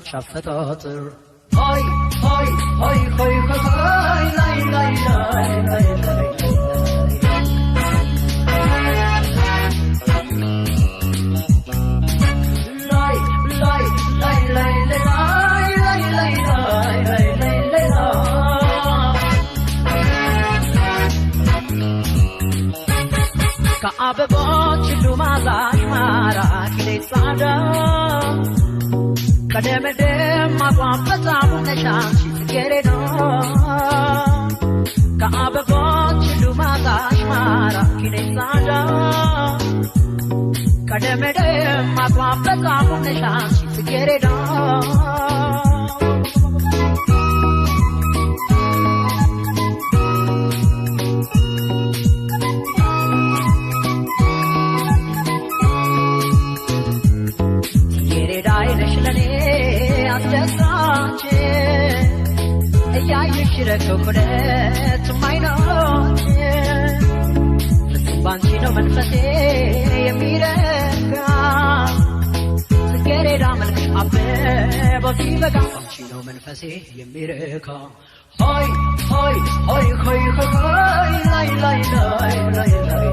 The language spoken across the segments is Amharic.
شفتاطر هاي هاي هاي هاي هاي لاي لاي لاي لاي كعببوش لمازاش ماراك ليسادا كدم دم أقوام بتامو نشان شكرنا كعببوش لمازاش ماراك ليسادا كدم دم أقوام بتامو نشان شكرنا እያየሽ ረከኩለት ማይኖት ባንቺ ነው መንፈሴ የሚረካ ስገሬዳ መልክሽ አበቦ ሲበጋ ባንቺ ነው መንፈሴ የሚረካ ሆይ ሆይ ሆይ ሆይ ሆይ ላይ ላይ ላይ ላይ ላይ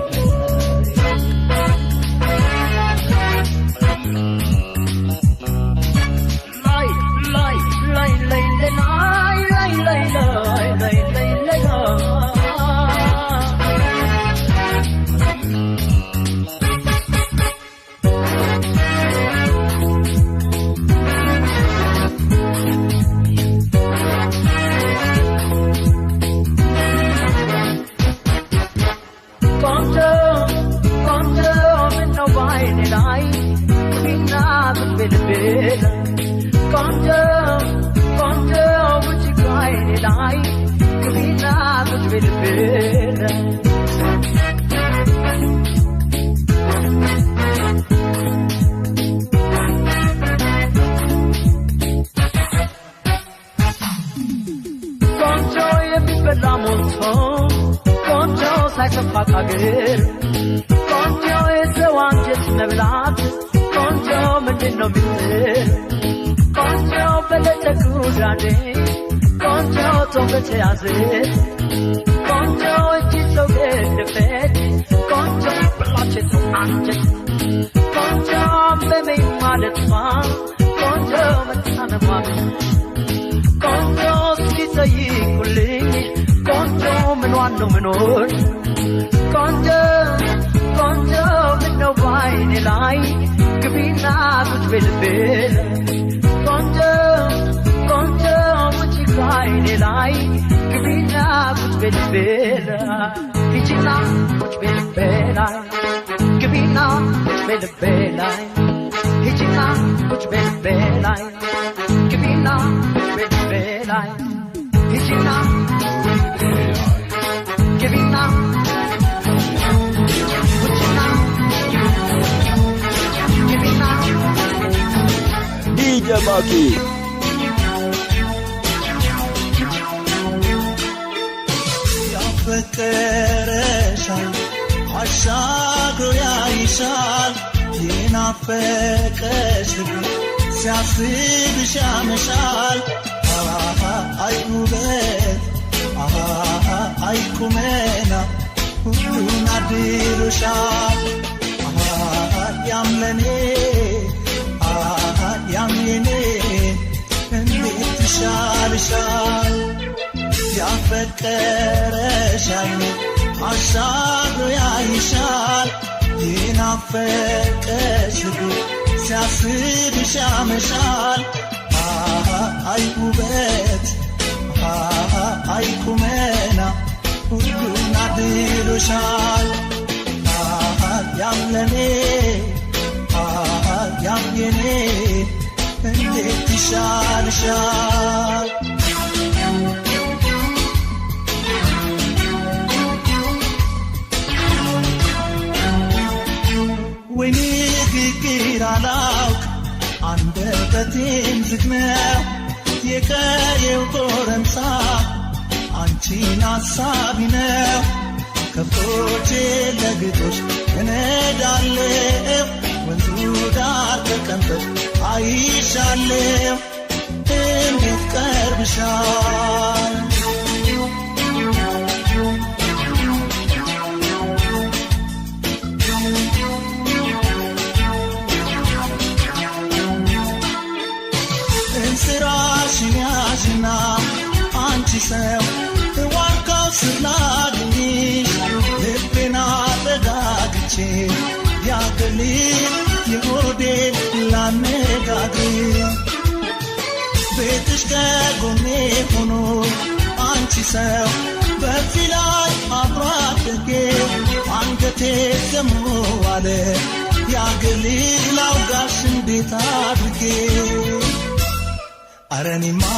Aranima,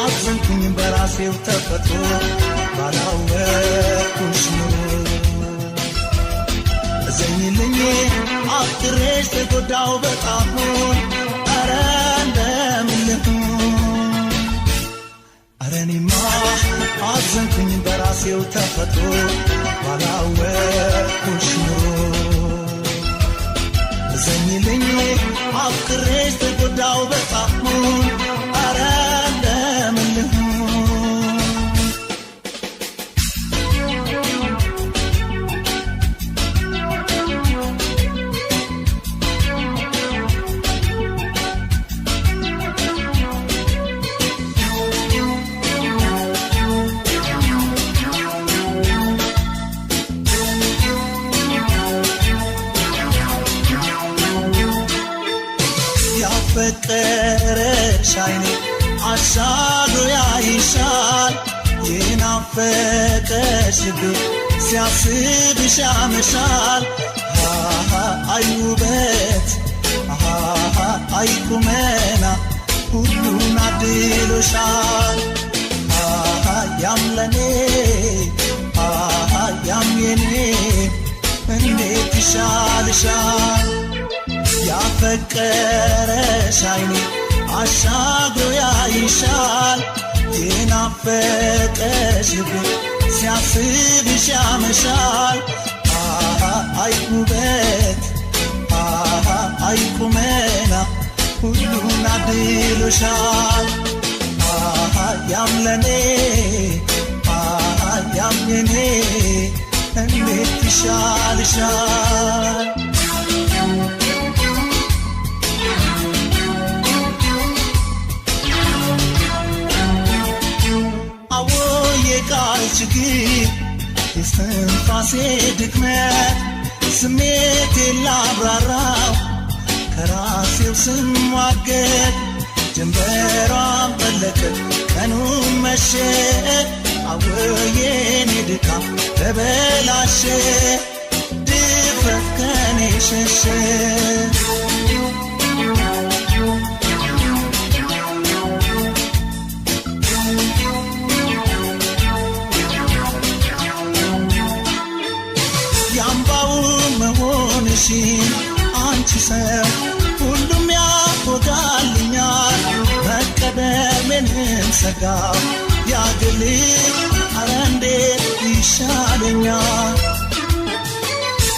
Azankin Barasil Tapato, Balawe Kushnu. Zainilini, after race they go down the tapon, Arandam. Aranima. አዘንኩኝ በራሴው ተፈጥሮ ባላወቅኩሽ ኑሮ ዘኝልኝ አፍቅሬሽ ተጎዳው በጣም አረ ለምን ልሁን ፍቅርሽ አይኔ አሻግሮ ያይሻል የናፈቀሽ ልቤ ሲያስብሽ ያመሻል አይ ውበት አይ ቁመና ሁሉን አድሎሻል ያም ለኔ ያም የኔ እንዴት ይሻልሻል ያፈቀረሽ አይኔ አሻግሮ ያይሻል የናፈቀሽ ልቤ ሲያስብሽ ያመሻል አይ ውበት አይ ቁመና ሁሉን አድሎሻል ያም ለኔ ያም የኔ እንዴት ይሻልሻል ቃል ችግር የስትንፋሴ ድክመት ስሜቴን ላብራራው ከራሴው ስሟገት ጀንበሯን ጠለቀ ቀኑን መሸ አወየኔ ድካም ተበላሸ ድፍረት ከኔ ሸሸ አንቺ ሰው ሁሉም ያወጋልኛል መቀደሜንም ሰጋው ያግል አረ እንዴት ይሻለኛል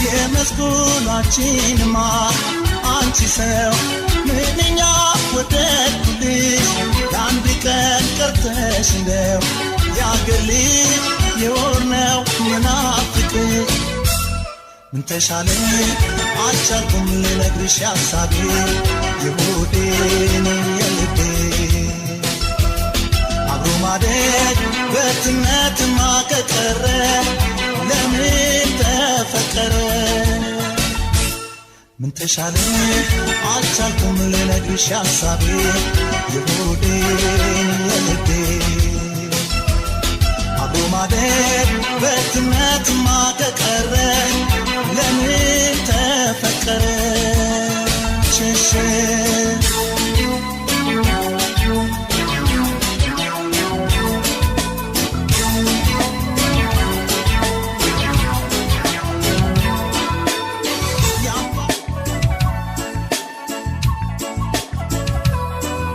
የመስኩላችንማ አንቺ ሰው ምንኛ ወደድኩልሽ ለአንድ ቀን ቀርተሽ እንደው ያግል የወርነው ምናፍቅሽ ምን ተሻለኝ አልቻልኩም ልነግርሽ ሐሳቤ የሆዴን የልቤ አብሮ ማደግ በትነትማ ከቀረ ለምን ተፈቀረ ምን ተሻለኝ አልቻልኩም ልነግርሽ ሐሳቤ የሆዴን የልቤ አብሮ ማደግ በትነትማ ከቀረ ለምን ተፈቀረ ሸሸ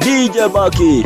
DJ Maki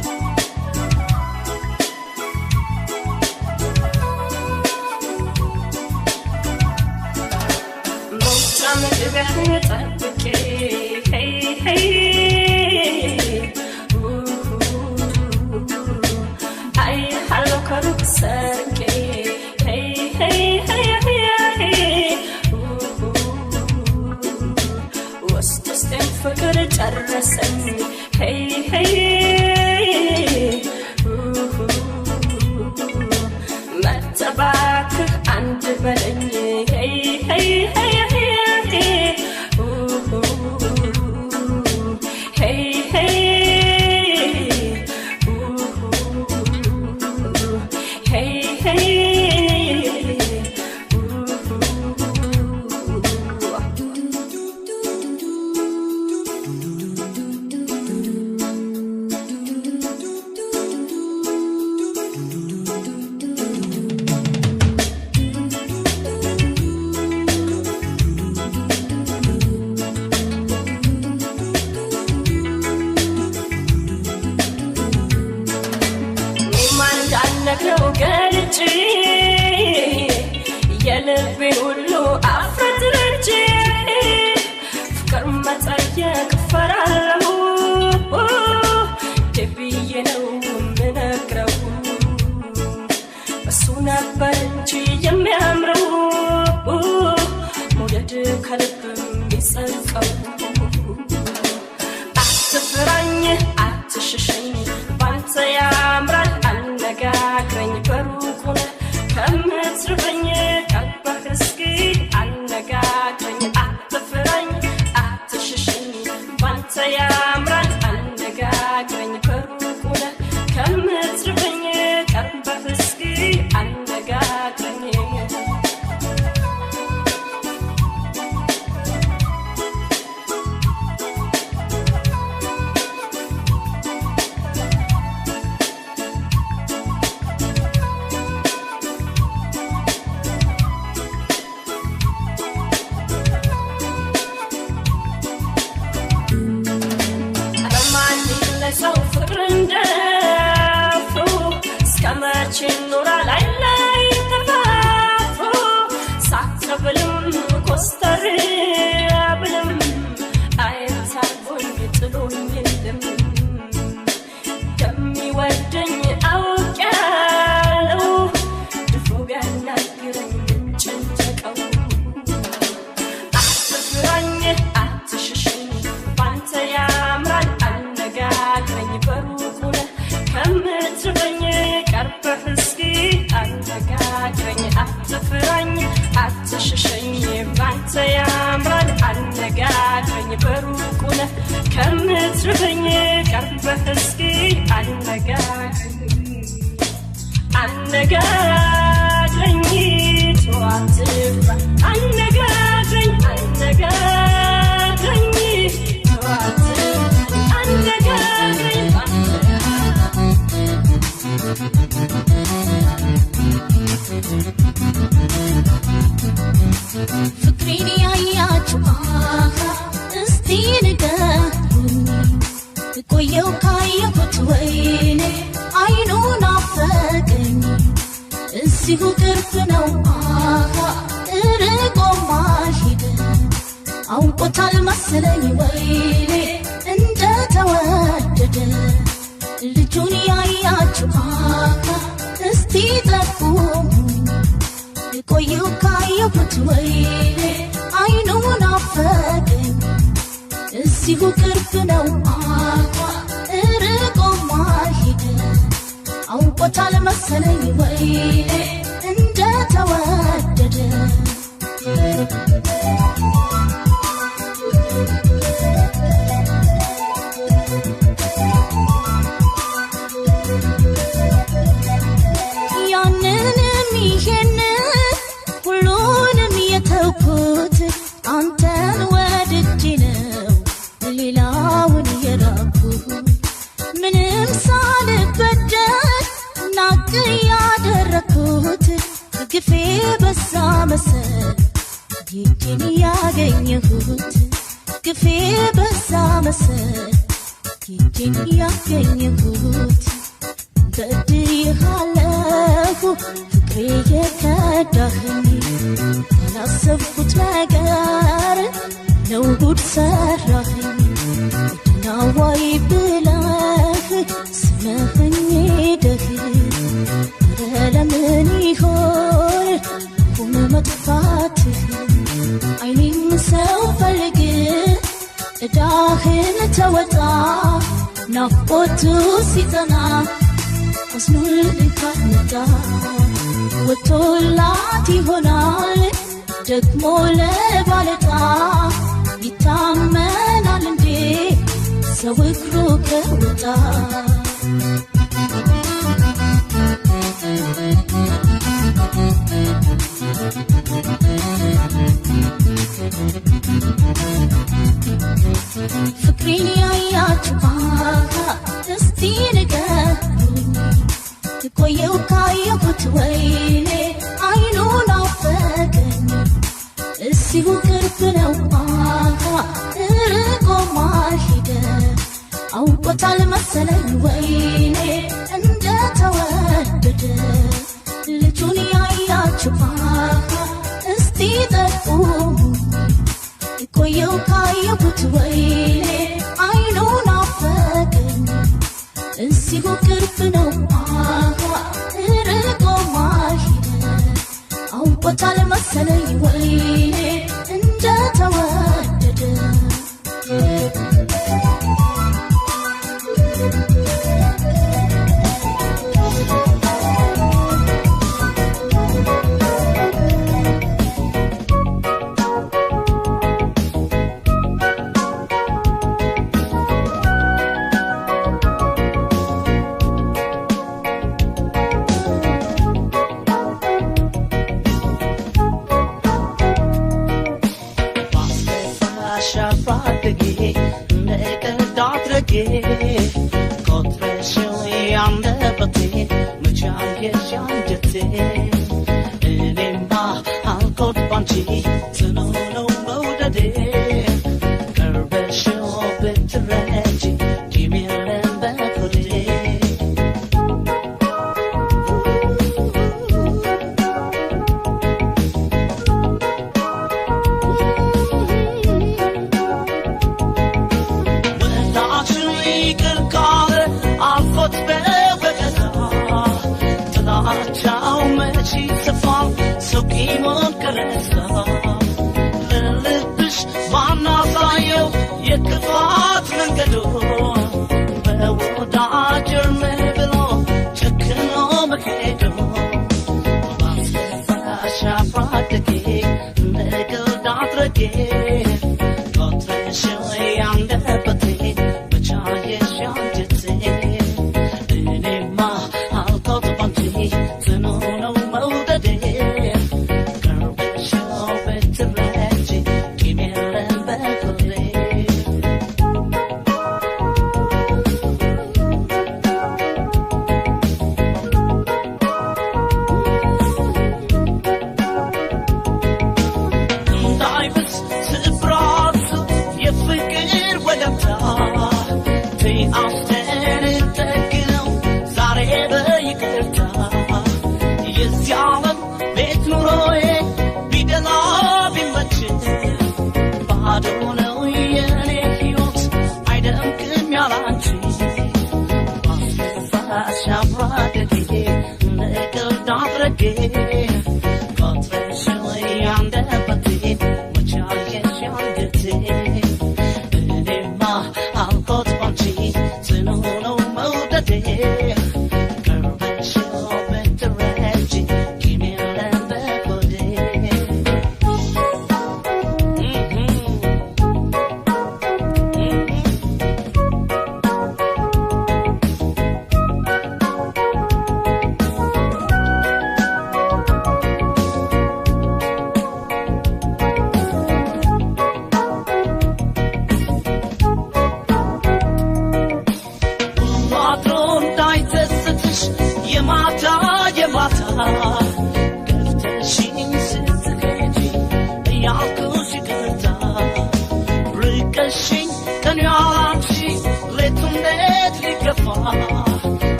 መጠየቅ ፈራለሁ ደብዬ ነው ምነግረው እሱ ነበር እንጂ የሚያምረው መውደድ ከልብ የሚጸልቀው አትፍራኝ አትሽሸኝ ባንተ ያምራል አነጋግረኝ በሩቁ ከምትርበኝ ቀርበህ እስኪ አነጋግረኝ አትፍራኝ አትሽሸኝ ባንተ ያምራል አነጋግረኝ በሩቁ ከምትርበኝ ቀርበህ እስኪ አነጋግረኝ ሰው ፍቅር እንደፍሩ እስከመቼ ኖራል ላይ ተፋፍሮ ሳትብልም ኮስተር ብልም አይታርጎኝ ጥሎኝ የለም ከሚወደኝ አውቄያለሁ ድፎ ቢያናግረኝ ጭንጨቀው አትፍራኝ አትሽሸኝ ባንተ ያምራል አነጋግረኝ በሩቁ ከምትርበኝ ቀርበህ እስኪ አነጋግረኝ አትፍራኝ አትሽሸኝ ባንተ ያምራል አነጋግረኝ በሩቁ ከምትርበኝ ቀርበህ እስኪ አነጋግረኝ ተው አትፍራ አነጋግረኝ ተው አትፍራ ፍቅሬን ያያችሁ እስቲ ንገሩኝ ቆየው ካየሁት ወይኔ አይኑን አፈቀኝ እዚሁ ቅርብ ነው ርቆማ ሄደ አውቆታል መሰለኝ ወይኔ እንደተወደደ ልጁን ያያችሁ እስቲ ጠቁሙ ቆየው ካየሁት ወይኔ አይኑን አፈቀኝ እዚሁ ቅርብ ነው ርቆማ ሄደ አውቆታል መሰለኝ ወይኔ እንደተወደደ ያንንም ይሄንን ሁሉንም የተውኩት አንተን ወድጄ ነው ሌላውን የራኩት ምንም ሳልበደል ናቅ ያደረኩት ግፌ በዛ መሰል ይህን ያገኘሁት ግፌ በዛ መሰል ይህን ያገኘሁት በድዬሃለሁ ፍቅሬ የከዳኸኝ ያላሰብኩት ነገር ነው ጉድ ሰራኸኝ ናዋይ ብለህ ስመኸኝ ሄደህ ለምን ይሆን ሆነ መጥፋትህ አይኔም ሰው ፈልግ እዳህን ተወጣ ናፍቆቱ ሲጸና አዝኖልህ ካልመጣ ወቶላት ይሆናል ደግሞ ለባለታ ይታመናል እንዴ ሰው እግሩ ከወጣ ፍቅሬን ያያችሁ እስቲ ንገሩኝ ቆየው ካየሁት ወይኔ አይኑን አፈቀኝ እዚሁ ቅርብ ነው ርቆማ ሄደ አውቆታል መሰለኝ ወይኔ እንደተወደደ ልጁን ያያችሁ እስቲ ጠቁሙ ቆየው ካየ ሲያጫውት ወይኔ አይኑን አፈቀኝ እዚሁ ቅርብ ነው ርቆ ማልሄደ አውቆታል መሰለኝ ወይኔ እንደተወደደ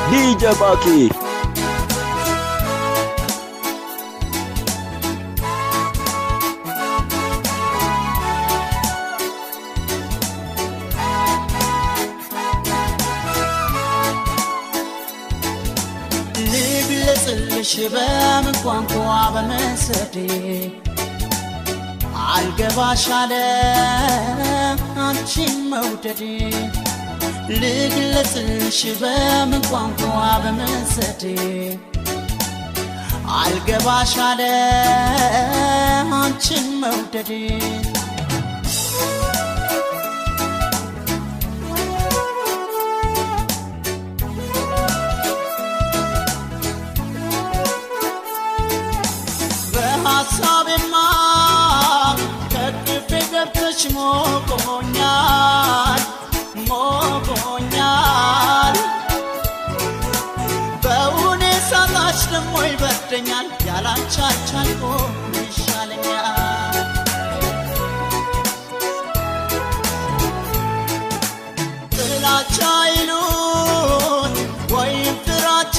DJ Maki. ልግለጽልሽ በምን ቋንቋ በመሰዴ አልገባሽ አለ አንቺን መውደዴ ልግለጽልሽ በምን ቋንቋ በመሰዴ አልገባሽ አለ አንቺን መውደዴ በሐሳቤማ ከቅፌ ገብተሽ ሞቆኛል በሁኔታሽ ደሞ ይበርደኛል ያላንቺ አልቻልኩም ይሻለኛል ጥላቻ ይሉት ወይም ፍራቻ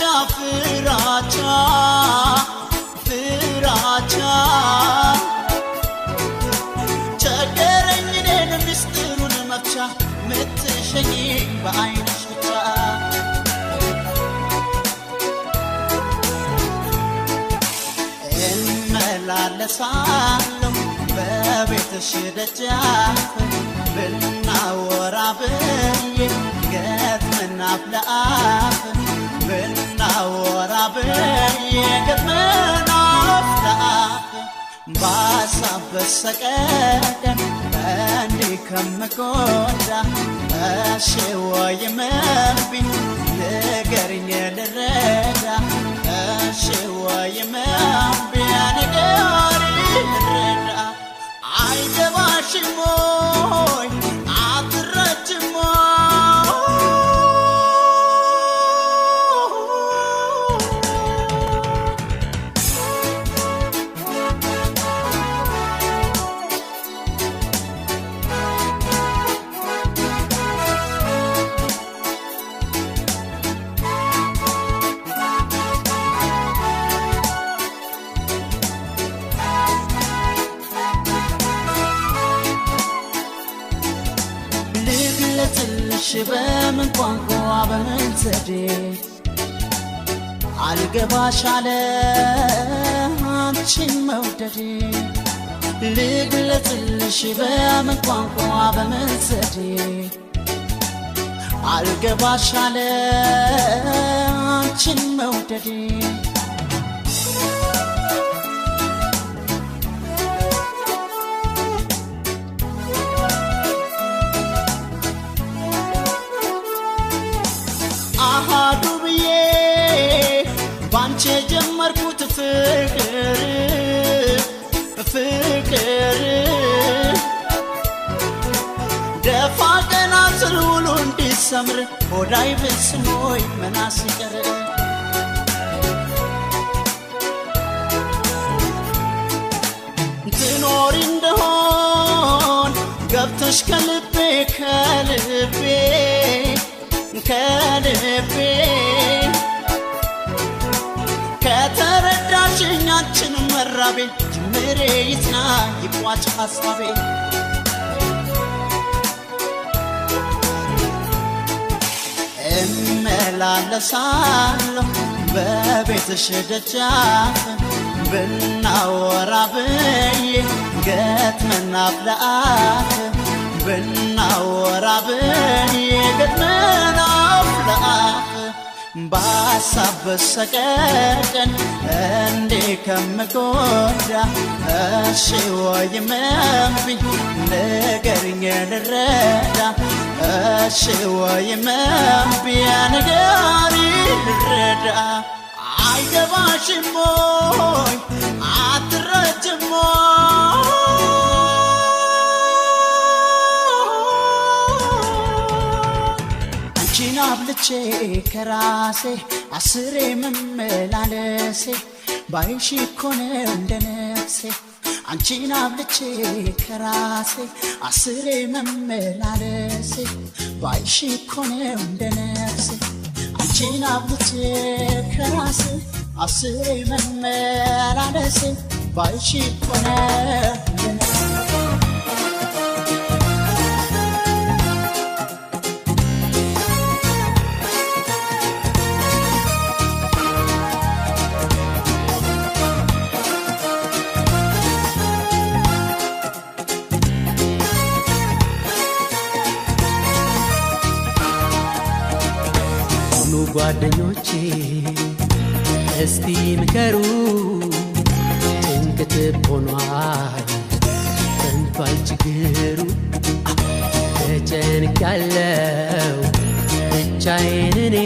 ቸገረኝ እኔን ምስጢሩን መፍቻ ምትሸኝ በዓይንሽ ብቻ እመላለሳለሁ በቤትሽ ደጃፍ ብናወራ ብዬ ገጥመን አፍ ለአፍ ብናወራ ብዬ ገጥመን አፍ ለአፍ በሐሳብ በሰቀቀን እንዲህ ከምጎዳ እሺ ወይም እምቢ ንገሪኝ ልረዳ እሺ ወይም እምቢ ንገሪኝ ልረዳ አይገባሽም ወይ አትረጅም ልግለጽልሽ በምን ቋንቋ በምን ዘዴ አልገባሽ አለ አንቺን መውደዴ ልግለጽልሽ በምን ቋንቋ በምን ዘዴ አልገባሽ አለ አንቺን መውደዴ አሃዱ ብዬ ባንቺ ጀመርኩት ፍቅር ደፋ ቀና ስል ውሎ እንዲሰምር ሆዳይ ብስሞይ መናስ ይቀር ትኖሪ እንደሆን ገብተሽ ከልቤ ከተረዳሽኝ አንቺን መራቤ ጅምሬ ይጽና ይቋጭ ሐሳቤ እመላለሳለሁ በቤትሽ ደጃፍ ብናወራ ብዬ ገጥመን አፍ ለአፍ ብናወራ ብዬ ገጥመን አፍ ለአፍ በሐሳብ በሰቀቀን እንዲህ ከምጎዳ እሺ ወይም እምቢ ንገሪኝ ልረዳ እሺ ወይም እምቢ ንገሪኝ ልረዳ አይገባሽም ወይ አትረጅም አንቺን አብልጬ ከራሴ አስሬ መመላለሴ ባይሽ እኮ ነው እንደ ነፍሴ አንቺን አብልጬ ከራሴ አስሬ መመላለሴ ባይሽ እኮ ነው እንደ ነፍሴ አንቺን አብልጬ ከራሴ አስሬ መመላለሴ ባይሽ እኮ ነው እንደ ነፍሴ ጓደኞቼ እስቲ ምከሩ ጭንቅት ሆኗል ተንቷል ችግሩ ተጨንቄያለሁ ብቻዬን እኔ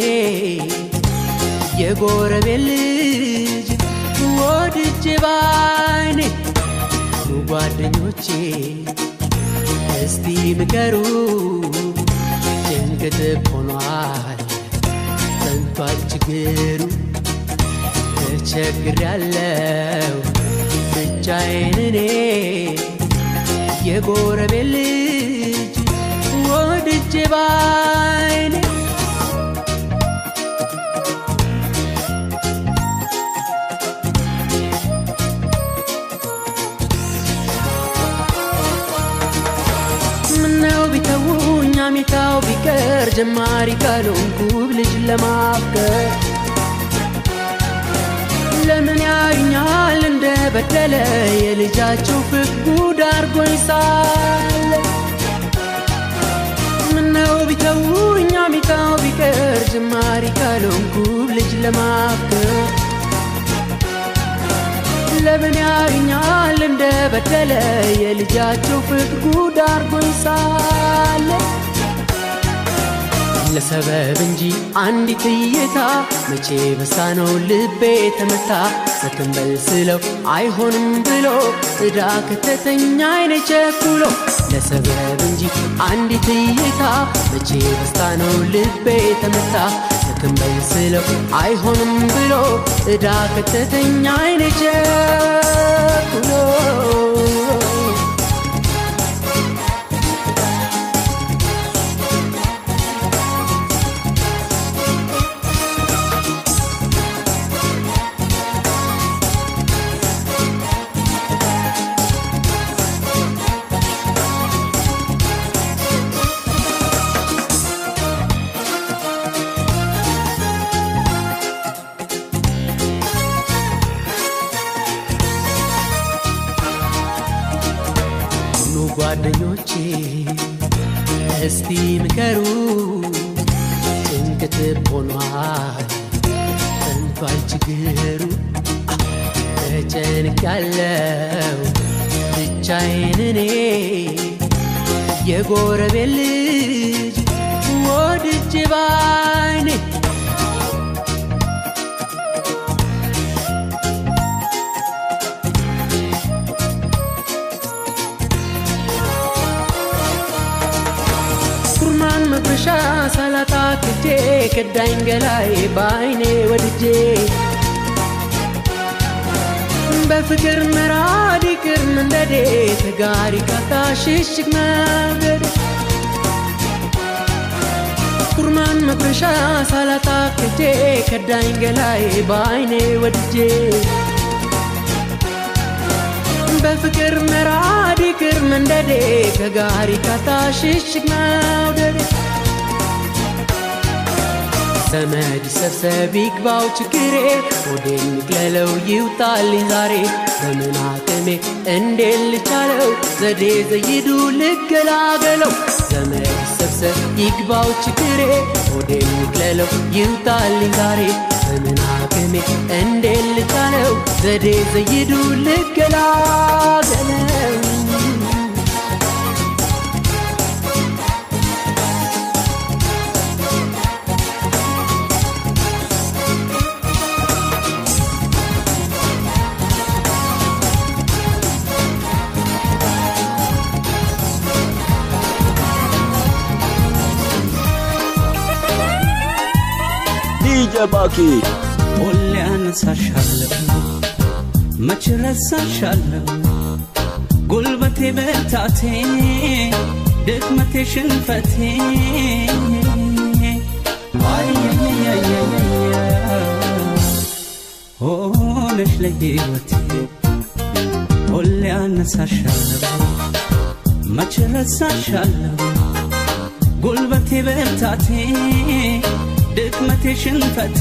የጎረቤት ልጅ ወድጄ ባይኔ ጓደኞቼ እስቲ ምከሩ ጭንቅት ሆኗል ተንቷል ችግሩ ተቸግሬያለሁ ብቻዬን እኔ የጎረቤት ልጅ ወድጄ ባይኔ ምነው ቢተውኝ አሜታው ቢቀር ጀማሪ ካልሆንኩ ልጅ ለማፍቀር ለምን ያዩኛል እንደበደለ የልጃቸው ፍቅር ጉድ አርጎኝ ሳለ ምነው ቢተውኝ አሜታው ቢቀር ጀማሪ ካልሆንኩ ልጅ ለማፍቀር ለምን ያዩኛል እንደበደለ የልጃቸው ፍቅር ጉድ አርጎኝ ሳለ ለሰበብ እንጂ አንዲት እይታ መቼ በሳ ነው ልቤ ተመታ ሰከንበል ስለው አይሆንም ብሎ እዳ ከተተኛ አይኔ ቸኩሎ ለሰበብ እንጂ አንዲት እይታ መቼ በሳ ነው ልቤ ተመታ ሰከንበል ስለው አይሆንም ብሎ እዳ ከተተኛ አይኔ ቸኩሎ ጓደኞቼ እስቲ ምከሩ ጭንቅት ሆኗል ተንቷል ችግሩ ተጨንቄያለሁ ብቻዬን እኔ የጎረቤት ልጅ ወድጄ ባይኔ መብሻ ሰላጣ ክጄ ከዳኝ ገላይ ባይኔ ወድጄ በፍቅር መራድ ይቅር መንደዴ ተጋሪ ካታሽሽግ መንገድ ኩርማን መብሻ ሰላጣ ክጄ ከዳኝ ገላይ ባይኔ ወድጄ በፍቅር መራድ ይቅር መንደዴ ተጋሪ ካታሽሽግ መንገድ ዘመድ ሰብሰብ ይግባው ችግሬ ወዴን ይቅለለው ይውጣልኝ ዛሬ በምን አቅሜ እንዴት ልቻለው ዘዴ ዘይዱ ልገላገለው ዘመድ ሰብሰብ ይግባው ችግሬ ወዴን ይቅለለው ይውጣልኝ ዛሬ በምን አቅሜ እንዴት ልቻለው ዘዴ ዘይዱ ልገላገለው Baki ሁሌ አነሳሻለሁ መች ረሳሻለሁ ጉልበቴ ብርታቴ ድክመቴ ሽንፈቴ ሆነሽ ለሕይወቴ ሁሌ አነሳሻለሁ መች ረሳሻለሁ ጉልበቴ ብርታቴ ድክመቴ ሽንፈቴ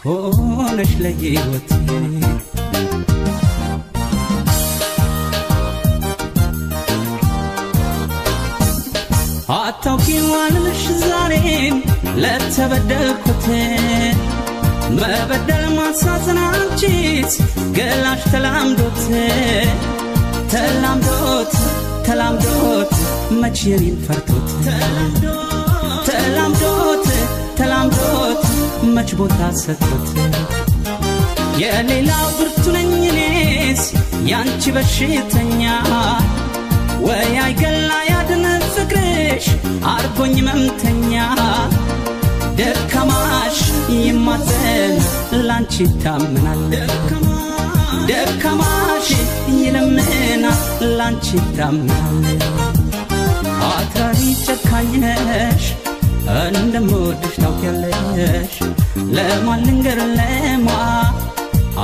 ሆነሽ ለሕይወቴ ዋልሽ ዛሬም ለተበደልኩት መበደል ማሳዘን አንቺስ ገላሽ ተላምዶት ተላምዶት ተላምዶት መች የኔን ፈርቶት ተላምዶት ተላምዶት መች ቦታ ሰጥቶት የሌላው ብርቱ ነኝ እኔስ ያንቺ በሽተኛ ወይ አይገላ ያድን ፍቅርሽ አርጎኝ መምተኛ ደካማሽ ይማዘን ላንቺ ታምናል ደካማሽ ይለምና ላንቺ ታምናል አትራሪ ጨካኝ ነሽ እንደምወድሽ ታውቂያለሽ ለማን ልንገር ለማ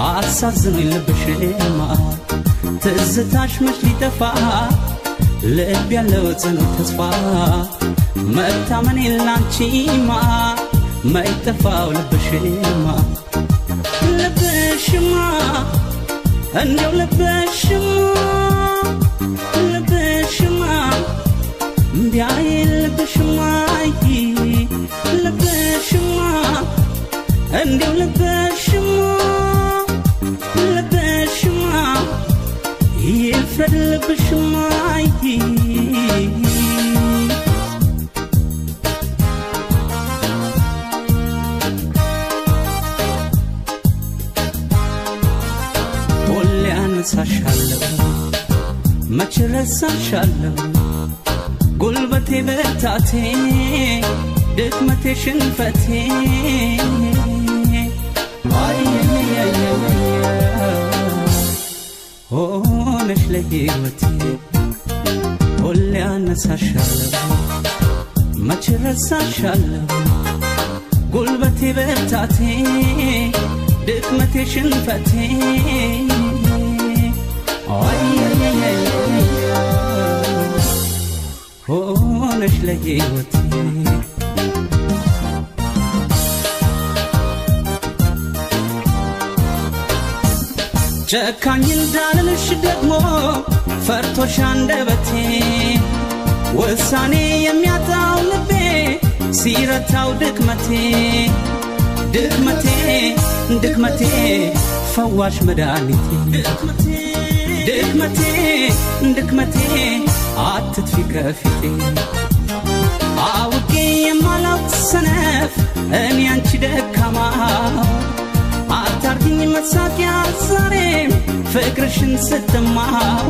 አሳዝኖኝ ልብሽማ ትዝታሽ መች ሊጠፋ ልብ ያለው ጽኑ ተስፋ መታመኔ ላንቺማ ማይጠፋው ልብሽማ ልብሽማ እንደው ልብሽማ ልብሽማ ቢያይ ልብሽማ ልብሽማ እንደው ልብሽማ ልብሽማ ይፍረድ ልብሽማ ሁሌ አነሳሻለሁ መች ረሳሻለሁ ጉልበቴ ብርታቴ ድክመቴ ሽንፈቴ ሆነሽ ለሕይወቴ ሁሌ አነሳሻለሁ መች ረሳሻለሁ ጉልበቴ ብርታቴ ድክመቴ ሽንፈቴ ሆነሽ ለሕይወቴ ጨካኝ እንዳልልሽ ደግሞ ፈርቶሽ አንደበቴ ውሳኔ የሚያጣው ልቤ ሲረታው ድክመቴ ድክመቴ ድክመቴ ፈዋሽ መድኃኒቴ ድክመቴ ድክመቴ አትጥፊ ከፊቴ አውቄ የማላውቅ ሰነፍ እኔ አንቺ ደካማ አታርጊኝ መሳቂያ ዛሬም ፍቅርሽን ስትማው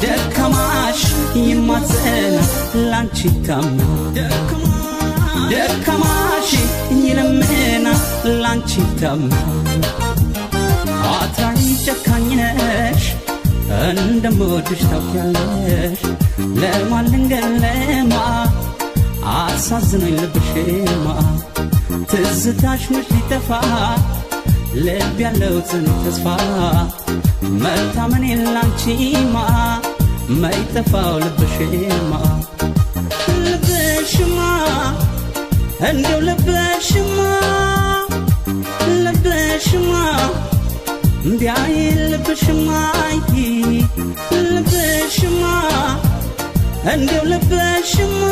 ደካማሽ ይማዘን ላንቺ ታምና ደካማሽ ይለምና ላንቺ ታምና አትራሪ ጨካኝ ነሽ እንደምወድሽ ታውቂያለሽ ለማን ልንገር ለማ አሳዝኖኝ ልብሽማ ትዝታሽ መች ሊጠፋ ልብ ያለው ጽኑ ተስፋ መታመኔ ላንቺማ ማይጠፋው ልብሽማ ልብሽማ እንደው ልብሽማ ልብሽማ ቢያይ ልብሽማ ልብሽማ እንደው ልብሽማ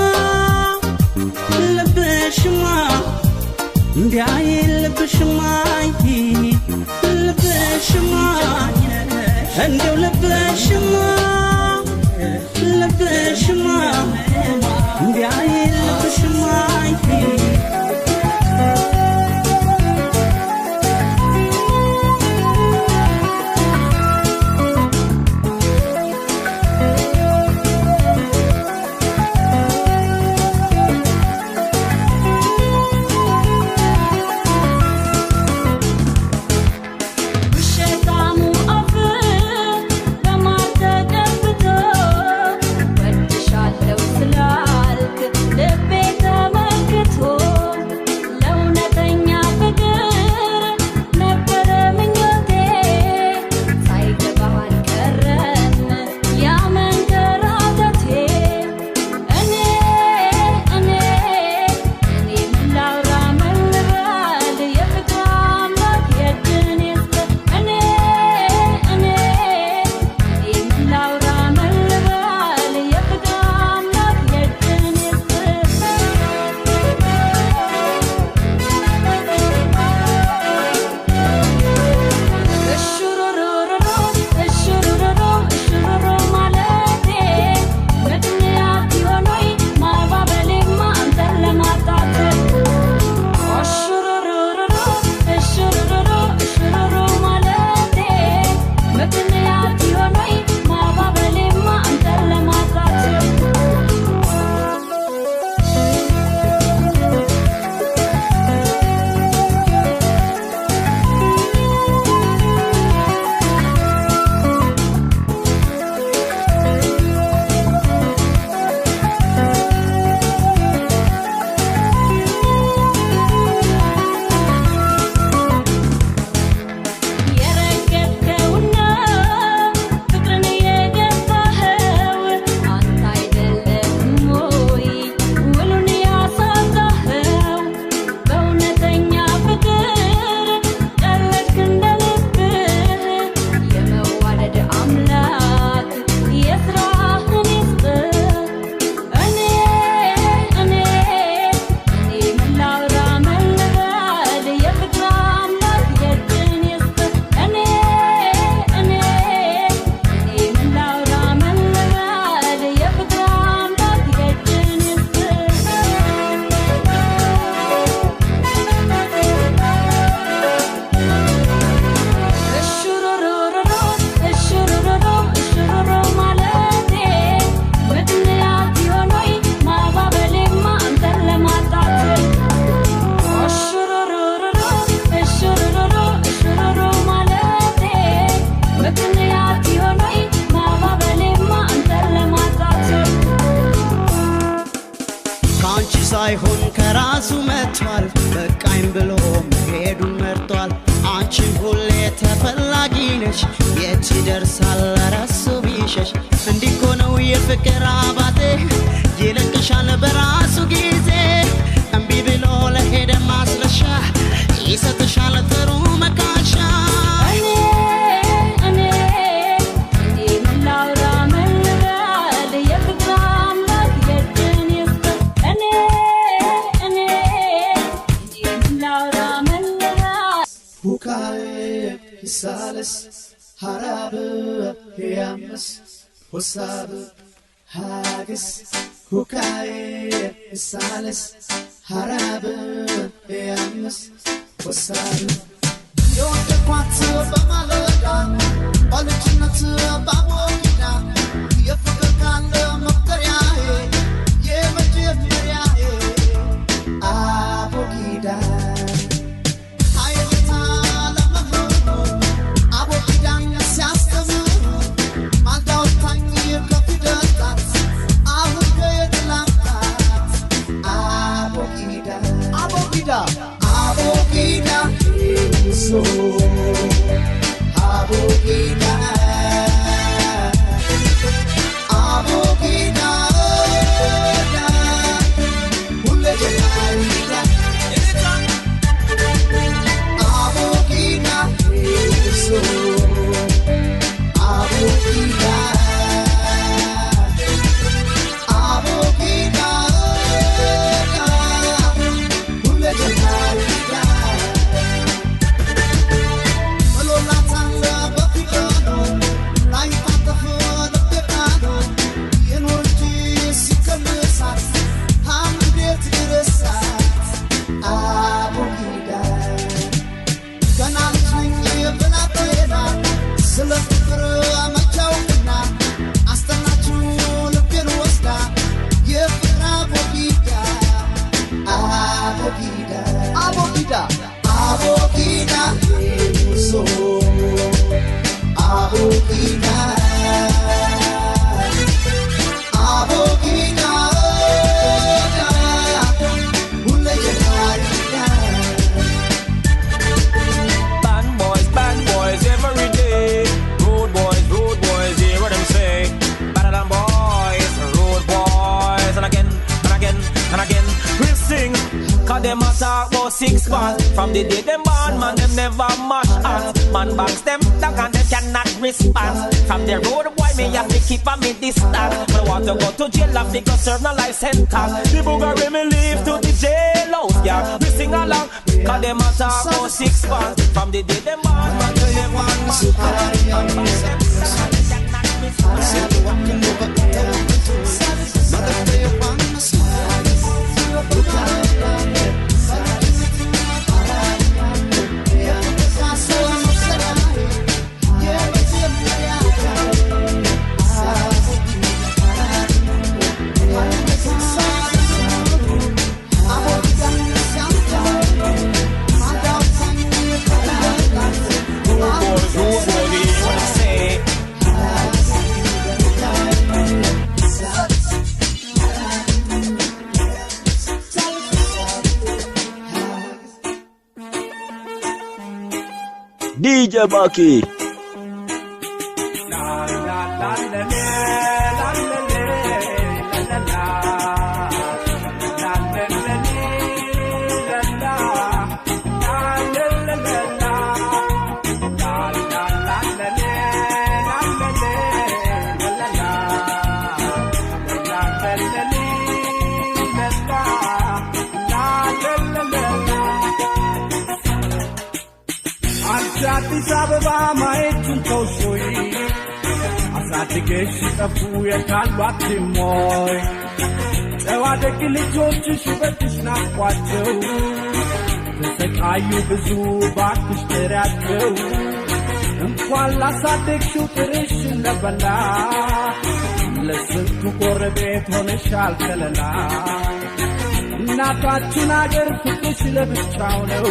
ልብሽማ ቢያይ ልብሽማ ልብሽማ እንደው ልብሽማ ልብሽማ ቢያይ ልብሽማ ወድሻለሁ ስላልክ ልቤ ተመ ለራሱ መጥቷል በቃኝ ብሎ መሄዱን መርጧል አንቺ ሁሌ ተፈላጊ ነሽ የት ይደርሳል ለራሱ ቢሸሽ እንዲህ እኮ ነው የፍቅር አባቴ ይለቅሻል በራሱ ጊዜ እምቢ ብሎ ለሄደ ማስረሻ ይሰጥሻል ጥሩ መካሻ Salis harab yamas husab hagis hukai salis harab yamas husab yon de kwatsu bamalada balchinat babokida yefkan maqtariyae ye majmariyae abokida Abogida, so Abogida, Abogida, Ule Abogida, Abogida, so Abogida, Abogida. Abogida, so Abogida, Abogida, Band boys every day. Road boys, hear what them say. Better than boys, road boys, and again, we'll sing. Cause them a talk about 6 months. From the day them born, man, them never mash hands. Man banks them down and they cannot respond. From the road boy, me have to keep a me distance. When I want to go to jail, I have to go serve no life sentence. The booger me leave to the jail house, yeah. We sing along, cause them a talk about 6 months. From the day them born, man, they never mash hands. Man banks them down and they cannot DJ Baki. አዲስ አበባ ማየቱን ተውሶይ አሳድገሽ ጠፉ የካሏት ሞይ ጨዋ ደግ ልጆችሽ ውበትሽ ናፍቋቸው ተሰቃዩ ብዙ ባክሽ ጥሪያቸው እንኳን ላሳደግሽው ጥርሽን ለበላ ለስንቱ ጎረቤት ሆነሻል ከለላ እናታችን አገር ፍቅርሽ ለብቻው ነው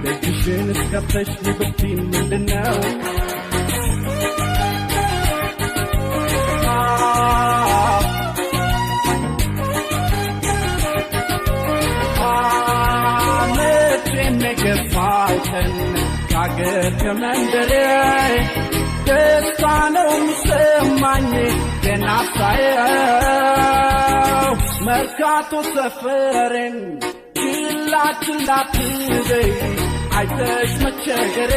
ደጅሽን እስከፍተሽ ልብትኝ ምንድነው የገፋውትን ካገር ከመንደሬ ደስታ ነው የሚሰማኝ ገና ሳየው መርካቶ ሰፈሬን ችላ ችላ ትበይ አይተሽ መቸገሬ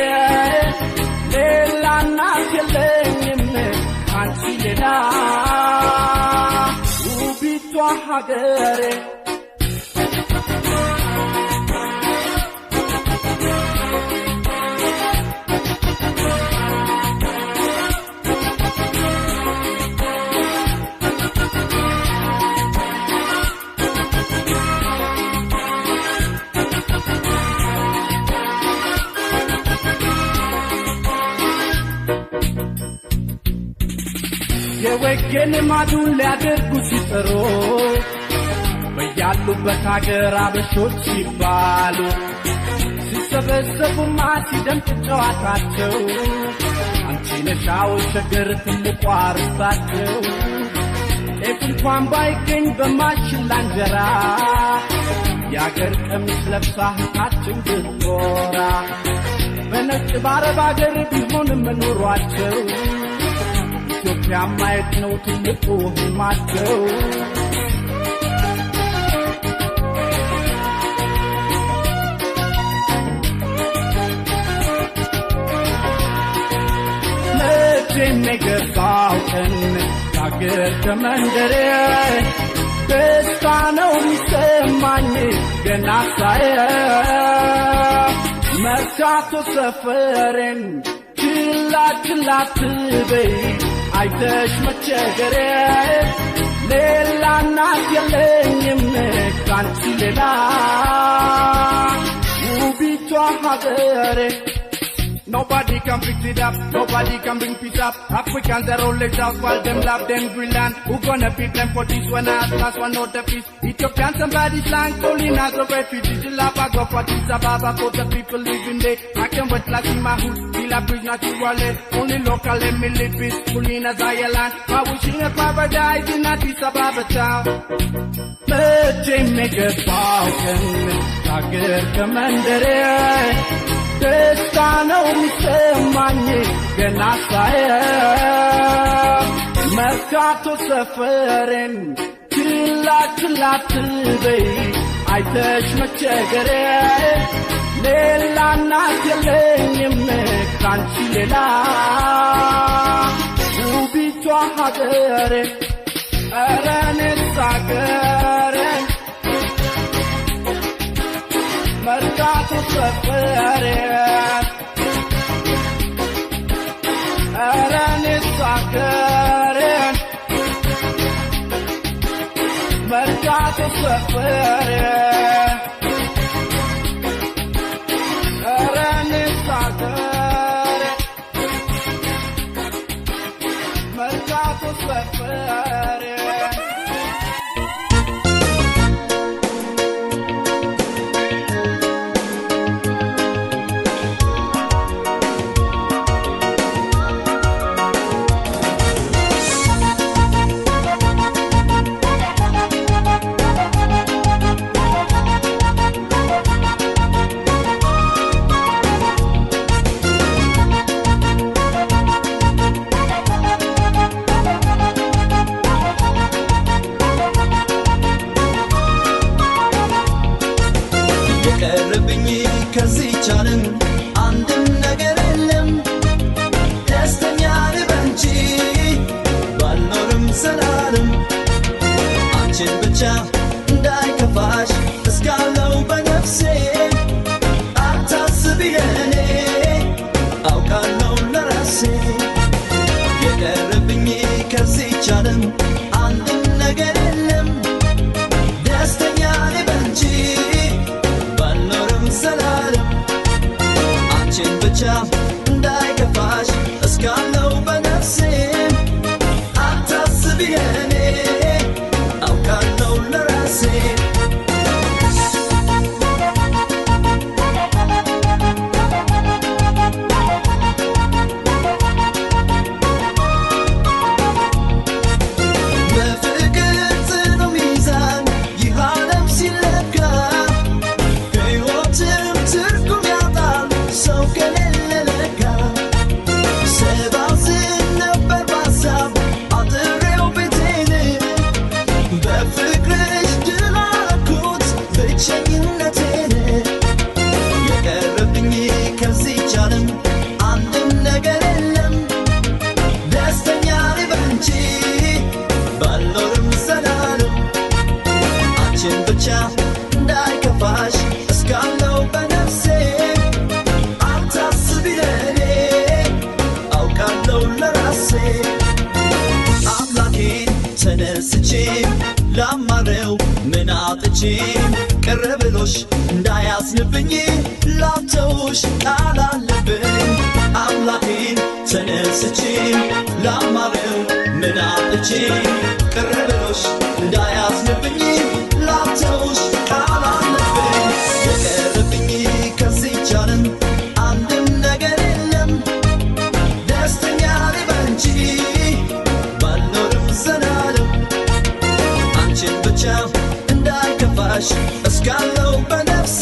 ሌላ እናት የለኝም ካንቺ ሌላ ውቢቷ ሀገሬ የወገን ማዱን ሊያደርጉ ሲጥሩ በያሉበት ሀገር አበሾች ሲባሉ ሲሰበሰቡማ ሲደምቅ ጨዋታቸው አንቺ ነሻው ሸገር ትልቋ ርስታቸው ጤፍ እንኳን ባይገኝ በማሽላ እንጀራ የአገር ቀሚስ ለብሳ እህታችን ብትኮራ በነጭ በአረብ አገር ቢሆንም ኑሯቸው ኢትዮጵያ ማየት ነው ትልቁ ህልማቸው መቼም የገባው ቀን ከአገር ከመንደሬ ደስታ ነው የሚሰማኝ ገና ሳየው መርካቶ ሰፈሬን ችላ ችላ ትበይ አይተሽ መቸገሬ ሌላ እናት የለኝም ካንቺ ሌላ ውቢቷ ሀገሬ Nobody can fix it up, nobody can bring peace up. Africans are always out while them love them Greenland. Who gonna beat them for this one? Last one not the peace. Ethiopian somebody's land, calling as a refugee. The lava go for this Ababa for the people living there. I can't wait like in my hood, feel a bridge not to wallet. Only local and me live peaceful in a Zion. I wishing a paradise in Addis Ababa town. መቼም የገባውትን ከአገር ከመንደሬ ደስታ ነው የሚሰማኝ ገና ሳየው መርካቶ ሰፈሬን ችላ ችላ ትበይ አይተሽ መቸገሬ ሌላ እናት የለኝም ካንቺ ሌላ ውቢቷ ሀገሬ ኧረ እኔስ አገሬን መርካቶ ሰፈሬን ኧረ እኔስ አገሬን መርካቶ ሰፈሬን ኧረ እኔስ አገሬን መርካቶ ሰፈሬን እንዳይከፋሽ እስካለው በነፍሴ አታስቢ ለኔ አውቃለሁ ለራሴ አምላኬን ተነስቼ ላማረው ምን አጥቼ ቅር ብሎሽ እንዳያዝንብኝ ላተውሽ ቃል አለብኝ አምላኬን ተነስቼ ላማረው ምን አጥቼ ቅር ብሎሽ እንዳያዝንብኝ ላተውሽ ቃል አለብኝ የቀረብኝ ከዚህች ዓለም አንድም ነገር የለም ደስተኛ ነኝ በአንቺ ባልኖርም ዘላለም አንቺን ብቻ እንዳይከፋሽ እስካለው በነፍሴ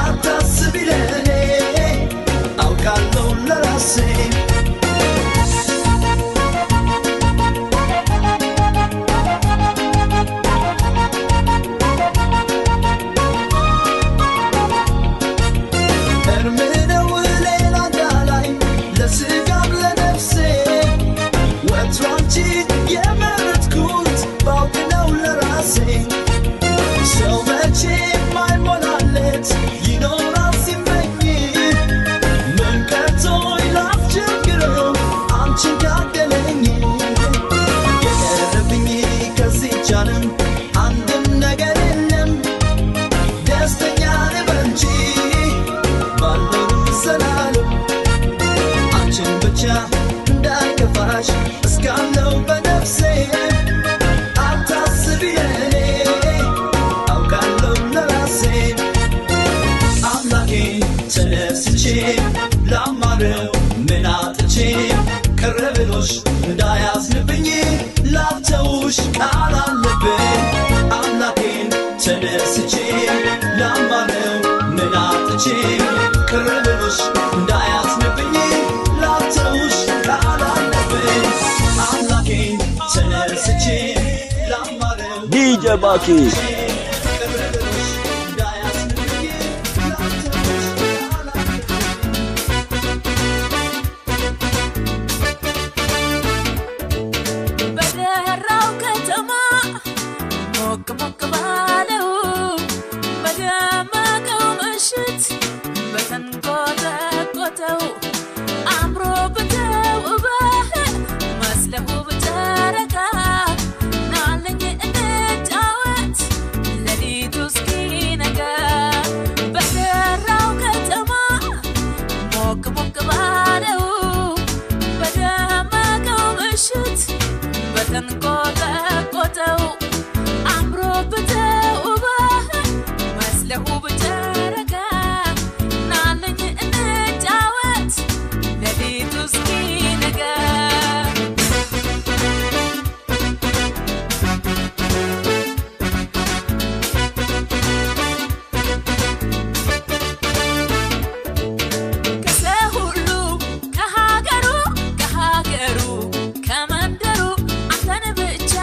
አታስቢ ለኔ አውቃለሁ ለራሴ እርምነው ሌላ እንዳላይ ለስጋም ለነፍሴ ወትሮ አንቺ የመረጥኩት ባውቅ ነው ለራሴ ሰው መቼም አይሞላለት ይኖራል ሲመኝ ምን ቀርቶኝ ላስቸግረው አንቺን ካገለኝ የቀረብኝ ከዚህች ዓለም አንድም ነገር የለም ደስተኛ ነኝ በአንቺ ባልኖርም ዘላለም አንቺን ብቻ እንዳይከፋሽ እስካለው በነፍሴ አታስቢ ለኔ አውቃለሁ ለራሴ አምላኬን ተነስቼ ላማረው ምን አጥቼ ቅር ብሎሽ እንዳያዝንብኝ ላተውሽ ቃል አለብኝ አምላኬን ተነስቼ ላማረው ምን አጥቼ ቅር ብሎሽ እንዳያዝንብኝ ላተውሽ ቃል አለብኝ አምላኬን ተነስቼ ላማረው DJ Baki ቅር ብሎሽ እንዳያዝንብኝ ላተውሽ ቃል አለብኝ በደራው ከተማ ሞቅ ሞቅ ባለው በደመቀው ምሽት በተንቆጠቆጠው አምሮ በተውበህ መስለህ በጨረቃ ናለኝ እንጫወት ሌሊቱ እስኪነጋ በደራው ከተማ ሞቅ ሞቅ ባለው በደመቀው ምሽት በተንቆጠቆጠው አምሮ በተውበህ መስለህ በጨረቃ ናለኝ እንጫወት ሌሊቱ እስኪነጋ ከሰው ሁሉ ከሀገሩ ከመንደሩ አንተን ብቻ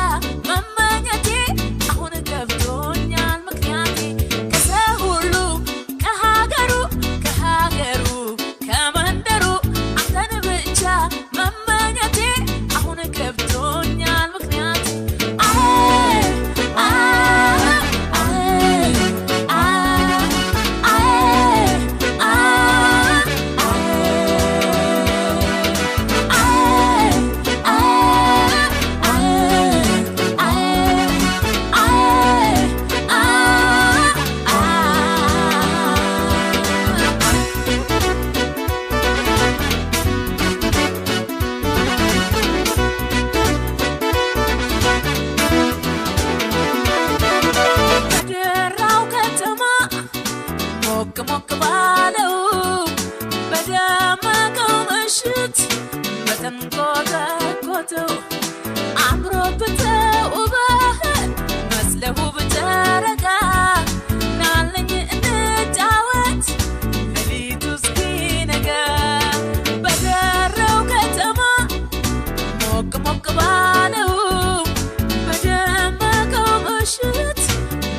መመኘቴ አሁን ገብቶኛል ምክንያቴ ከሰው ሁሉ ከሀገሩ ከመንደሩ አንተን ብቻ መመኘቴ አሁን ገብቶኛል ምክንያቴ በደራው ከተማ ሞቅ ሞቅ ባለው በደመቀው ምሽት በተንቆጠቆጠው አምሮ በተውበህ መስለህ በጨረቃ ናለኝ እንጫወት ሌሊቱ እስኪነጋ በደራው ከተማ ሞቅ ሞቅ ባለው በደመቀው ምሽት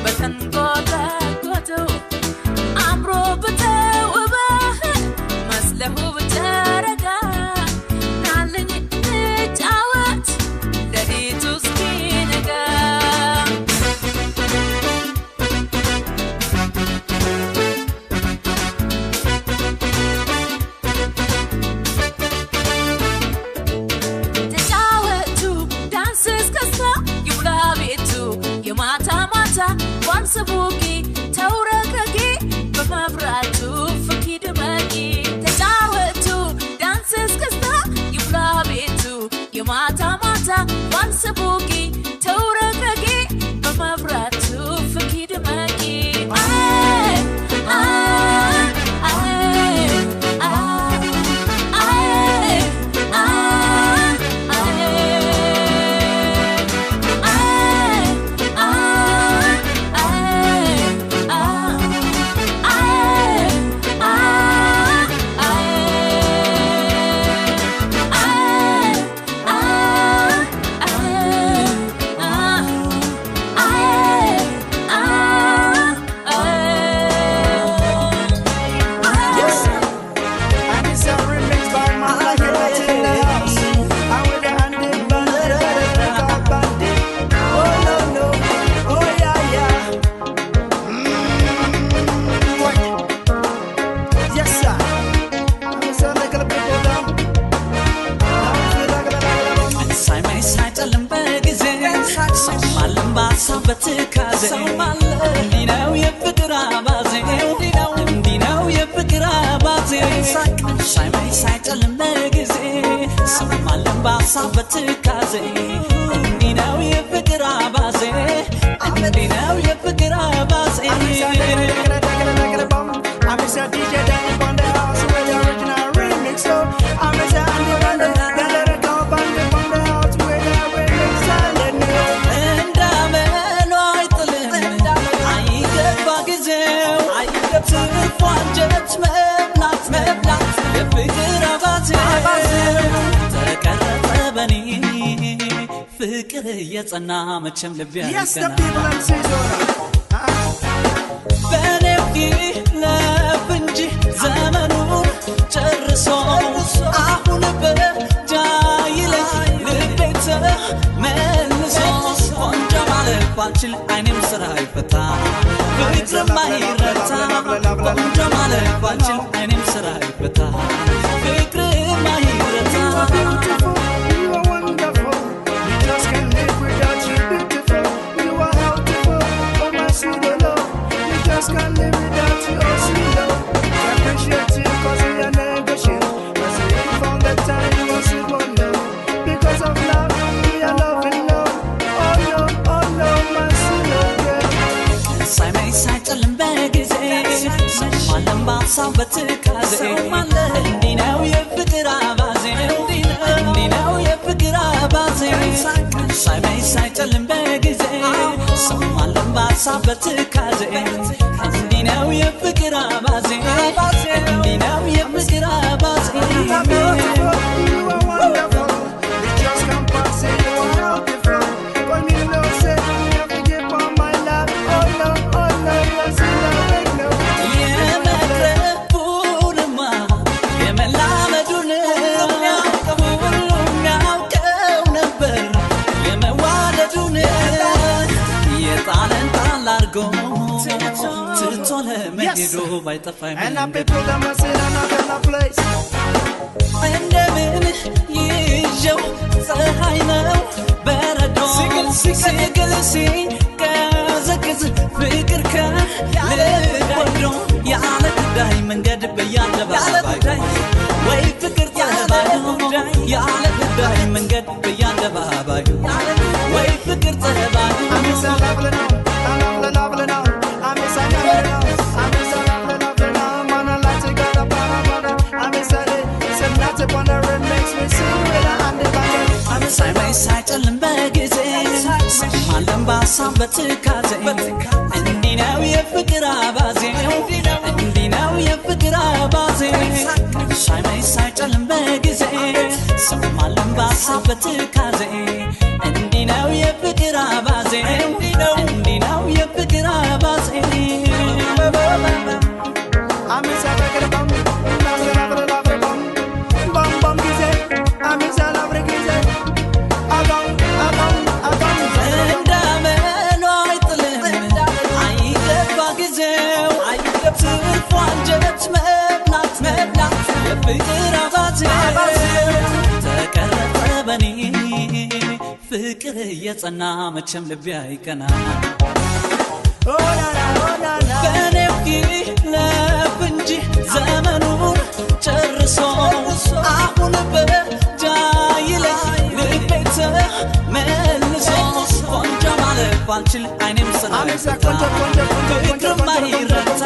በተንቆጠቆጠው አምሮ በተውበህ መስለህ በጨረቃ ናለኝ እንጫወት በሐሳብ በትካዜ እንዲህ ነው የፍቅር አባዜ እንዲህ ነው የፍቅር አባዜ I'm a DJ Danny on the house with the original remix. So I'm a Sandy on the let it go on the house with the remix. እንዳመኑ አይጥልም አይገባ ጊዜው ትርፉ አንጀት መብላት የፍቅር አባዜ ተቀረጸ በኔ ፍቅር የጸና መቼም ልብ ያይቀና በኔው ይለፍ እንጂ ዘመኑን ጨርሶ አሁን በጃ ይለኝ ልቤት መልሶ ቆንጆ ማለት ባልችል አይኔም ስራ ይፈታ ፍቅርም አይረታ ቆንጆ ማለት ባልችል አይኔም ስራ ይፈታ ፍቅርም አይረታ Just can't live without you, oh sweet love. I appreciate you cause we are negotiating. Cause we found the time you want to go love. Because of love, we are loving love. Oh no, my sweet love girl. ሳይመኝ ሳይጨልም በጊዜ ሰማለም በሐሳብ በትካዜ እንዲህ ነው የፍቅር አባዜ እንዲህ ነው የፍቅር አባዜ ሳይመኝ ሳይጨልም በጊዜ ሰማለም በሐሳብ በትካዜ እንዲህ ነው የፍቅር አባዜ እንዲህ ነው የፍቅር አባዜ You are wonderful. We just can't pass it. You are beautiful. But me know say you never give up my love. Oh no, my sweet love no. የመቅረቡንማ የመላመዱን ሁሉም ያውቀው ነበር የመዋደዱን የጣለን ጣል አድርጎ ትቶ ለመሄዱ ባይጠፋኝ And I be program I said I'm not gonna place. እንደምን ይዤው ፀሐይ ነው በረዶ ሲግል ሲቀዘቅዝ ፍቅር ከልብ ወዶ ያለ ጉዳይ መንገድ በያደባባይ ወይ ፍቅር ተባዶ ያለ ጉዳይ መንገድ በያደባባይ ወይ ፍቅር ተባዶ I'm so lovely now. I'm lovely now. I'm so lovely now. I'm so lovely now. Man, I like to get up on a brother. I'm so not upon the red makes me sing with a hand in my head. I'm ሳይመኝ ሳይጨልም በጊዜ ሰማለም በሐሳብ በትካዜ እንዲህ ነው የፍቅር አባዜ እንዲህ ነው የፍቅር አባዜ ሳይመኝ ሳይጨልም በጊዜ ሰማለም በሐሳብ በትካዜ እንዲህ ነው የፍቅር አባዜ እንዲህ ነው የፍቅር አባዜ I'm so lovely bum. Lovely bum. Bum bum gize. I'm so lovely gize. Agam. እንዳመኑ አይጥልም አይገባ ጊዜው ትርፉ አንጀት መብላት የፍቅር አባዜ ተቀረጸ በኔ ፍቅር የጸና መቼም ልቤ አይቀና በኔው ይለፍ እንጂ ዘመኑን ጨርሶ አሁን በጃ ይለኝ ልቤት መልሶ ቆንጆ ማለት ባልችል አይኔም ስራ ይፈታ ፍቅርም አይረታ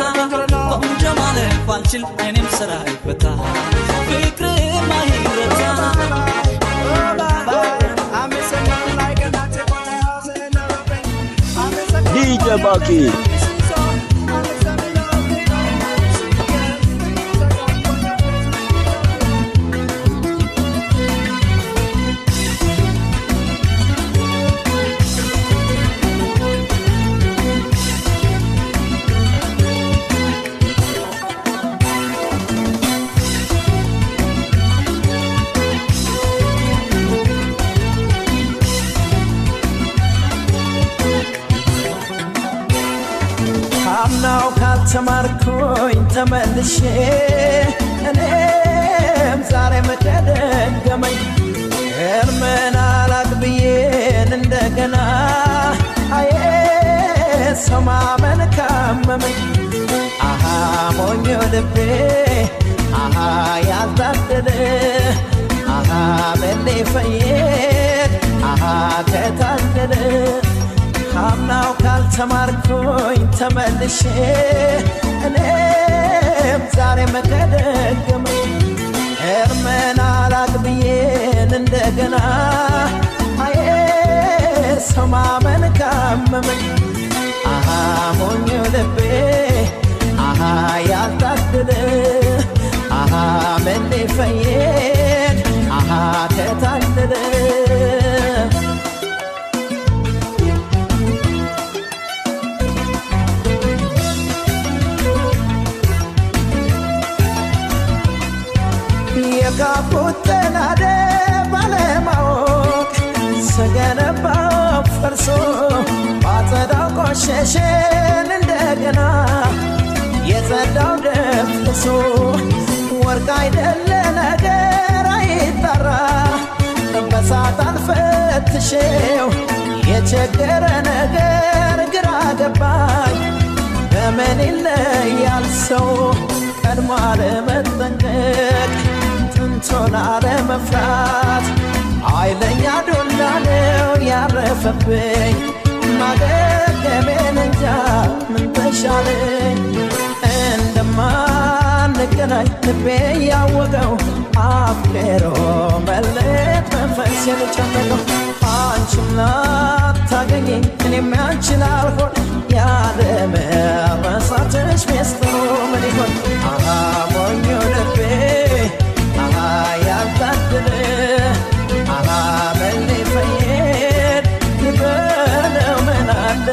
ቆንጆ ማለት ባልችል አይኔም ስራ ይፈታ ፍቅርም አይረታ DJ Maki. አምናው ካልተማርኩኝ ተመልሼ እኔም ዛሬ መደገመኝ እርምን አላቅብዬን እንደገና አዬ ሰው ማመን ካመመኝ አሃ ሞኞ ልቤ አሃ ያልታደለ አሃ በሌ ፈየ ተመልሼ እኔም ዛሬ መከደገመኝ እርመና ላቅብዬን እንደገና አዬ ሰው ማመን ካመመኝ አሃ ሞኝ ልቤ አሃ ያልታደለ አሃ ምን ሊፈይድ አሃ ከታደለ የካፉት ተናደ ባለማወቅ ስገነባው ፈርሶ ባጸዳው ቆሸሸን እንደገና የጸዳው ደፍርሶ ወርቅ አይደለ ነገር አይጠራ በሳት አልፈትሼው የቸገረ ነገር ግራ ገባኝ በምን ይለያል ሰው ቀድሞ አለመጠንቀቅ ጥንቶን አለመፍራት ኃይለኛ ዱላ ነው ያረፈብኝ ማገገሜን እንጃ ምን ተሻለኝ እንደማንገናኝ ልቤ ያወቀው አፍቅሮ መለየት መንፈሴን ጨነቀው አንቺም ላታገኘኝ እኔም ያንቺን አልሆን ያለመረሳትሽ ሚስጥሩ ምን ይሆን አሃ ሞኙ ልቤ አሃ ያልታደለ አሃ ምን ሊፈይድ ይበለው ምን አለ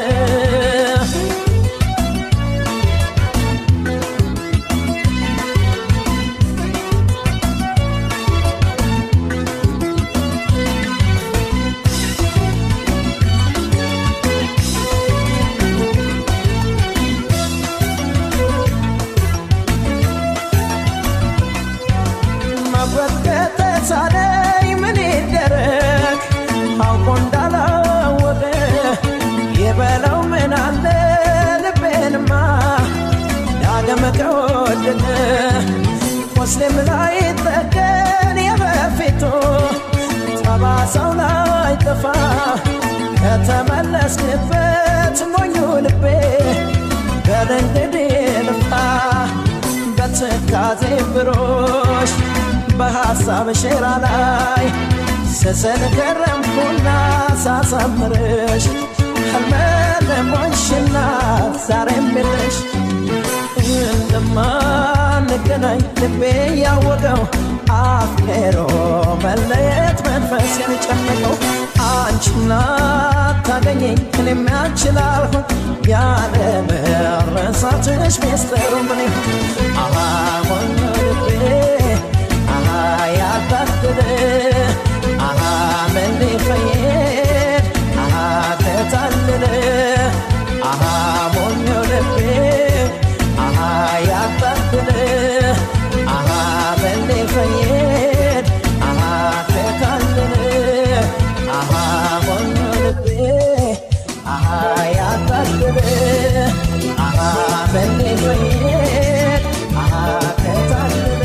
ሳለኝ ምን ይደረግ አውቆ እንዳላወቀ የበለው ምን አለ ልቤንማ ዳግም ከወደቀ ሙስሊም ላይ ጠገን የበፊቱ ጠባሳው ላይ ጠፋ ከተመለስክበት ሞኙ ልቤ በል እንግዲህ ልፋ በትካዜ ብሮሽ በሐሳብ ሸራ ላይ ስስል ከረምኩና ሳሳምርሽ ህልመለሞንሽና ዛሬም የለሽ እንደማንገናኝ ልቤ ያወቀው አፍቅሮ መለየት መንፈሴን ጨነቀው አንቺም ላታገኘኝ እኔም ያንቺን አልሆን ያለመረሳትሽ ሚስጥሩ ምን ይሆን አሃ ሞኝ ልቤ ያልታደለ አሃ ምን ሊፈይድ አሃ ከታለለ አሃ ሞኝ ልቤ አሃ ያልታደለ አሃ ምን ሊፈይድ አሃ ከታለለ አሃ ሞኝ ልቤ አሃ ያልታደለ አሃ ምን ሊፈይድ አሃ ከታለለ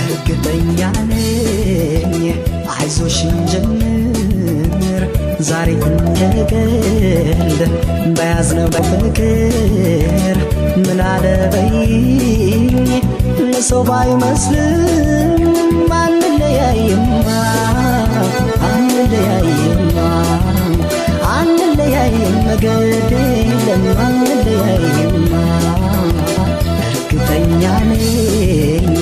እርግጠኛ ነኝ አይዞሽን ጀምር ዛሬ እንደገል በያዝነው በፍቅር ምን አለበይኝ ለሰው ባይመስልም አንለያይማ አንለያይም መገድ የለም አንለያይማ እርግጠኛ ነኝ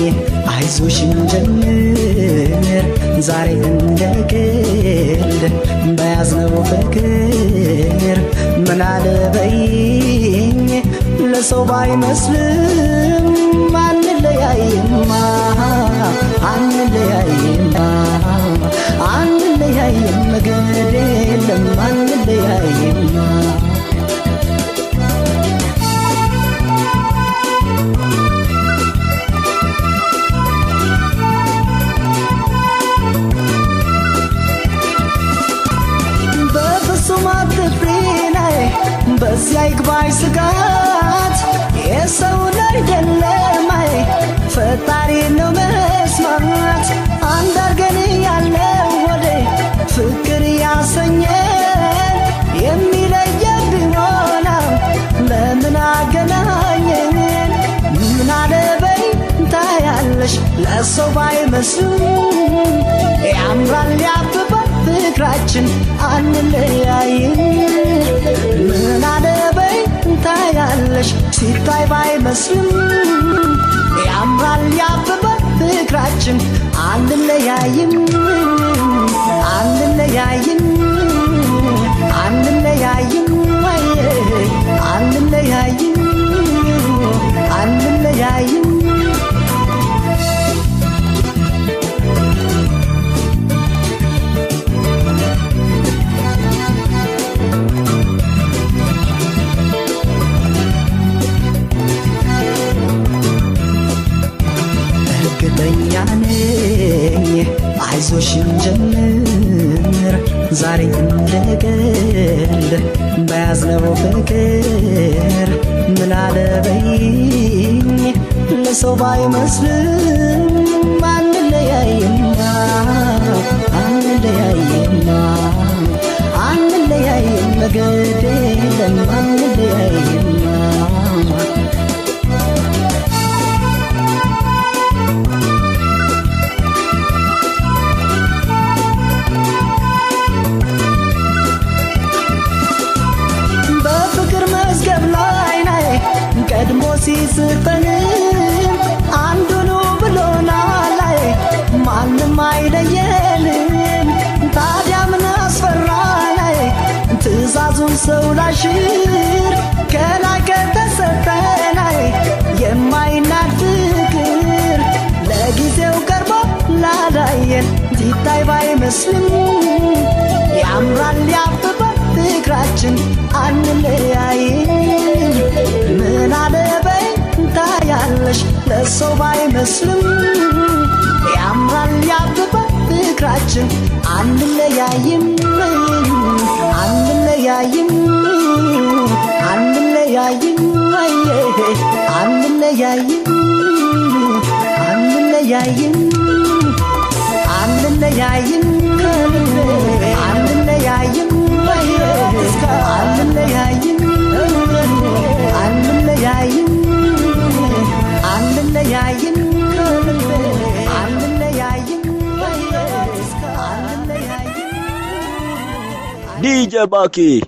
አይዞሽን ጀምር ዛሬ እንደግል በያዝነው ፍቅር ምን አለበይኝ ለሰው ባይመስልም አንለያይማ አንለያይም መገድ የለም አንለያይማ በዚያ ይግባኝ ስጋት የሰውን አይደለም አይ ፈጣሪ ነው መስማት ለሰው ባይመስልም ያምራል ያብባል ፍቅራችን አንለያይም ምን አለበይ ታያለሽ ሲታይ ባይመስልም ያምራል ያብባል ፍቅራችን አንለያይም አንለያይም አንለያይም አንለያይም አንለያይም እርግጠኛ ነኝ አይዞሽ እንጀምር ዛሬ እንደቀልድ በያዝነው ፍቅር ምን አለበይኝ ለሰው ባይመስልም አንለያይማ አንለያይማ አንለያይም ግድ የለም አንለያይማ ቀድሞ ሲስጠን አንዱኑ ብሎናል ማንም አይለየንም ታዲያ ምን አስፈራን ትእዛዙን ሰው ላሽር ከላይ ከተሰጠን የማይናድ ፍቅር ለጊዜው ቀርቦ ላላየን ሲታይ ባይመስልም ያምራል ያብባል ፍቅራችን አንለያይም ምን አለበይ ታያለሽ ለሰው ባይመስልም ያምራል ያብባል ፍቅራችን አንለያይም አንለያይም አንለያይም አንለያይም አንለያይም አንለያይም አንለያይም አንለያይም አንለያይም አንለያይም አንለያይም DJ Baki